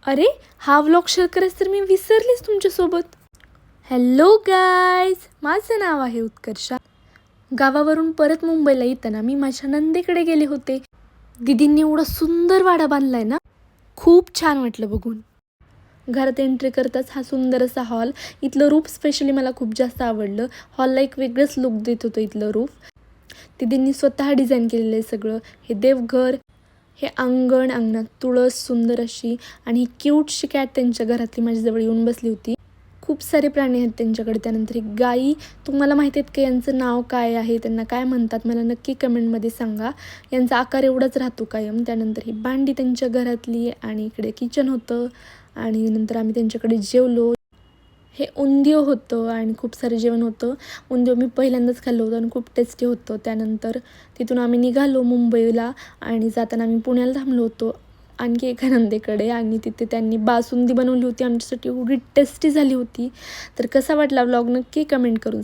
अरे हा vlog share करायचं तर मी विसरलीच तुमच्यासोबत. हॅलो गाईज, माझं नाव आहे उत्कर्षा. गावावरून परत मुंबईला येताना मी माझ्या नंदेकडे गेले होते. दीदींनी एवढा सुंदर वाडा बांधलाय ना, खूप छान वाटलं बघून. घरात एंट्री करताच हा सुंदर असा हॉल. इथलं रूफ स्पेशली मला खूप जास्त आवडलं. हॉलला एक वेगळंच लुक देत होतं इथलं रूफ. दीदींनी स्वतः डिझाईन केलेलं आहे सगळं. हे देवघर, हे अंगण, अंगणात तुळस सुंदर अशी, आणि ही क्यूटशी कॅट त्यांच्या घरातली माझ्याजवळ येऊन बसली होती. खूप सारे प्राणी आहेत त्यांच्याकडे. त्यानंतर ही गाई, तुम्हाला माहिती आहेत का यांचं नाव काय आहे, त्यांना काय म्हणतात मला नक्की कमेंटमध्ये सांगा. यांचा आकार एवढाच राहतो कायम. त्यानंतर ही भांडी त्यांच्या घरातली, आणि इकडे किचन होतं, आणि नंतर आम्ही त्यांच्याकडे जेवलो. हे उंदियो होतं आणि खूप सारं जेवण होतं. उंदियो मी पहिल्यांदाच खाल्लं होतं आणि खूप टेस्टी होतं. त्यानंतर तिथून आम्ही निघालो मुंबईला, आणि जाताना आम्ही पुण्याला थांबलो होतो आणखी एका नंदेकडे, आणि तिथे त्यांनी बासुंदी बनवली होती आमच्यासाठी. एवढी टेस्टी झाली होती. तर कसा वाटला व्लॉग नक्की कमेंट करून